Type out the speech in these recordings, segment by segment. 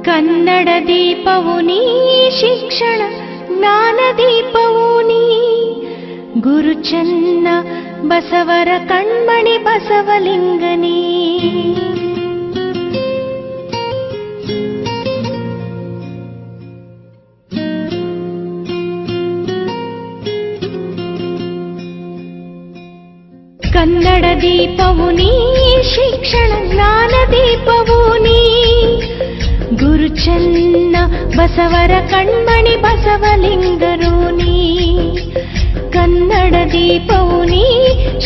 ಕನ್ನಡ ದೀಪವು ನೀ, ಶಿಕ್ಷಣ ಜ್ಞಾನ ದೀಪವು ನೀ, ಗುರು ಚೆನ್ನ ಬಸವರ ಕಣ್ಮಣಿ ಬಸವಲಿಂಗನೇ. ಕನ್ನಡ ದೀಪವು ನೀ, ಶಿಕ್ಷಣ ಜ್ಞಾನ ದೀಪವು ನೀ, ಗುರು ಚೆನ್ನ ಬಸವರ ಕಣ್ಮಣಿ ಬಸವಲಿಂಗರು ನೀ. ಕನ್ನಡ ದೀಪವು ನೀ,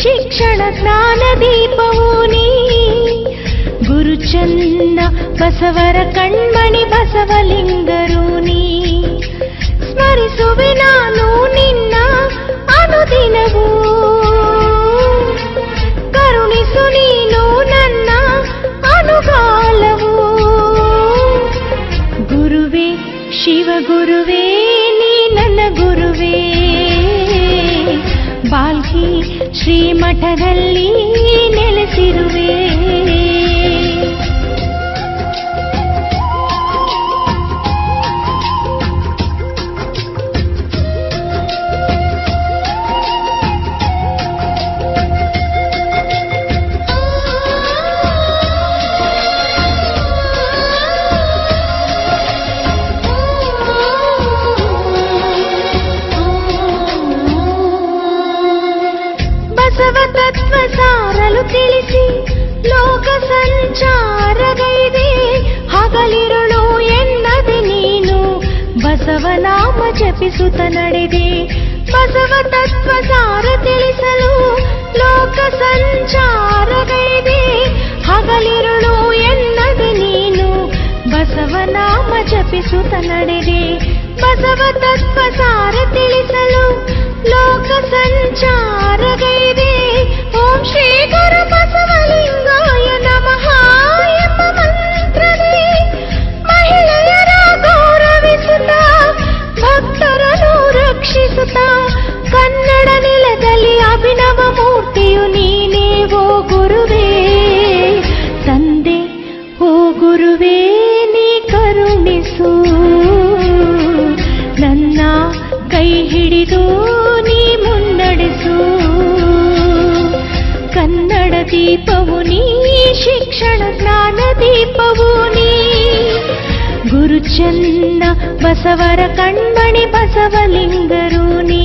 ಶಿಕ್ಷಣ ಜ್ಞಾನ ದೀಪವು ನೀ, ಗುರು ಚೆನ್ನ ಬಸವರ ಕಣ್ಮಣಿ ಬಸವಲಿಂಗರು ನೀ. ಸ್ಮರಿಸುವೆ ನಾನು ನಿನ್ನ ಅನುದಿನವೂ, ಕರುಣಿಸು ನೀನು ನನ್ನ ಅನುಗಾಲವು. ಗುರುವೇ ಶಿವಗುರುವೇ ನೀ ನನ್ನ ಗುರುವೇ, ಬಾಲ್ಕಿ ಶ್ರೀಮಠದಲ್ಲಿ ನೆಲೆಸಿರುವೆ. ಬಸವ ತತ್ವ ಸಾರಲು ತಿಳಿಸಿ ಲೋಕ ಸಂಚಾರಗೈದೆ, ಹಗಲಿರುಳು ಎನ್ನದೆ ನೀನು ಬಸವನಾಮ ಜಪಿಸುತ್ತ ನಡೆದೆ. ಬಸವ ತತ್ವ ಸಾರ ತಿಳಿಸಲು ಲೋಕ ಸಂಚಾರಗೈದೆ, ಹಗಲಿರುಳು ಎನ್ನದೆ ನೀನು ಬಸವನಾಮ ಜಪಿಸುತ್ತ ನಡೆದೆ. ಬಸವ ತತ್ವ ಸಾರ ತಿಳಿಸಲು ಲೋಕ ಸಂಚಾರಗೈದೆ. ಓಂ ಶ್ರೀ ಗುರು ಬಸವಲಿಂಗಾಯ ನಮಃ ಎಂಬ ಮಂತ್ರವೇ ಮಹಿಳೆಯರ ಗೌರವಿಸುತ್ತ, ಭಕ್ತರನ್ನು ರಕ್ಷಿಸುತ್ತ, ಕನ್ನಡ ನೆಲದಲ್ಲಿ ಅಭಿನವ ಮೂರ್ತಿಯು ನೀನೇ ಓ ಗುರುವೇ. ತಂದೆ ಓ ಗುರುವೇ ನೀ ಕರುಣಿಸು, ನನ್ನ ಕೈ ಹಿಡಿದು ನೀ ಮುನ್ನಡೆಸು. ಕನ್ನಡ ದೀಪವು ನೀ, ಶಿಕ್ಷಣ ಜ್ಞಾನ ದೀಪವು ನೀ, ಗುರು ಚೆನ್ನ ಬಸವರ ಕಣ್ಮಣಿ ಬಸವಲಿಂಗರು ನೀ.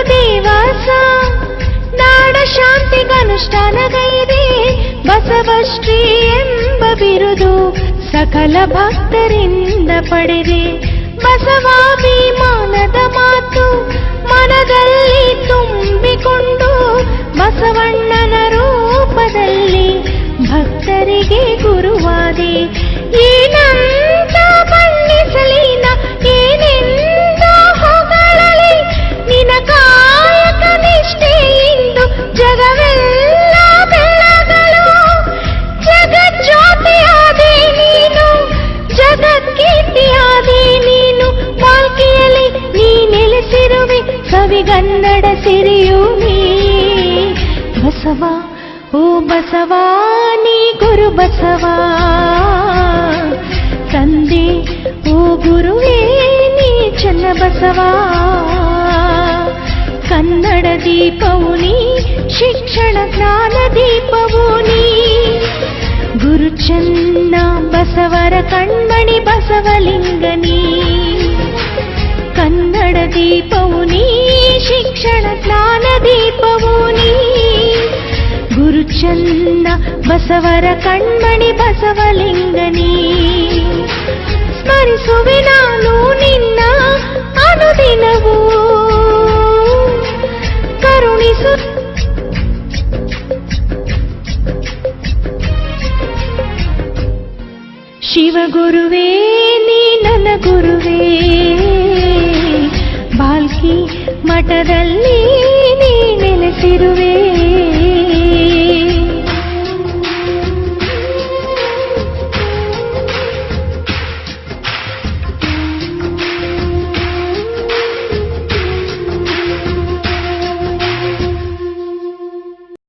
ದಿವಸ ನಾಡ ಶಾಂತಿಗನುಷ್ಠಾನಗೈದೆ, ಬಸವಶ್ರೀ ಎಂಬ ಬಿರುದು ಸಕಲ ಭಕ್ತರಿಂದ ಪಡೆದೆ. ಬಸವಾಭಿಮಾನದ ಮಾತು ಮನದಲ್ಲಿ ತುಂಬಿಕೊಂಡು, ಬಸವಣ್ಣನ ರೂಪದಲ್ಲಿ ಭಕ್ತರಿಗೆ ಗುರುವಾದೆ. ಏನಂತ ಬಣ್ಣಿಸಲಿನ, ಏನೆಂದ ಹೊಗಳಲಿ, ನಿನ ಕಾಯಕ ನಿಷ್ಠೆಯಿಂದ ಜಗವೆಲ್ಲ ಬೆಳಗಲು. ಜಗಜ್ಯೋತಿಯಾದೆ ನೀನು, ಜಗತ್ಕೀರ್ತಿಯಾದೆ ನೀನು, ಬಾಲ್ಕಿಯಲ್ಲಿ ನೀ ನೆಲೆಸಿರುವೆ, ಕವಿಗನ್ನಡ ಸಿರಿಯು ನೀ. ಬಸವ ಓ ಬಸವ ನೀ ಗುರು ಬಸವ, ತಂದೆ ಓ ಗುರುವೇ ನೀ ಚೆನ್ನ ಬಸವ. ಕನ್ನಡ ದೀಪವು ನೀ, ಶಿಕ್ಷಣ ಜ್ಞಾನ ದೀಪವು ನೀ, ಗುರು ಚೆನ್ನ ಬಸವರ ಕಣ್ಮಣಿ ಬಸವಲಿಂಗನೇ. ಕನ್ನಡ ದೀಪವು ನೀ, ಶಿಕ್ಷಣ ಜ್ಞಾನ ದೀಪವು ನೀ, ಗುರು ಚೆನ್ನ ಬಸವರ ಕಣ್ಮಣಿ ಬಸವಲಿಂಗನೇ. ಸ್ಮರಿಸುವೆ ನಾನು ನಿನ್ನ ಅನುದಿನವೂ, ಕರುಣಿಸು ಶಿವಗುರುವೇ ನೀ ನನ್ನ ಗುರುವೇ, ಬಾಲ್ಕಿ ಮಠದಲ್ಲಿ ನೀ ನೆಲೆಸಿರುವೆ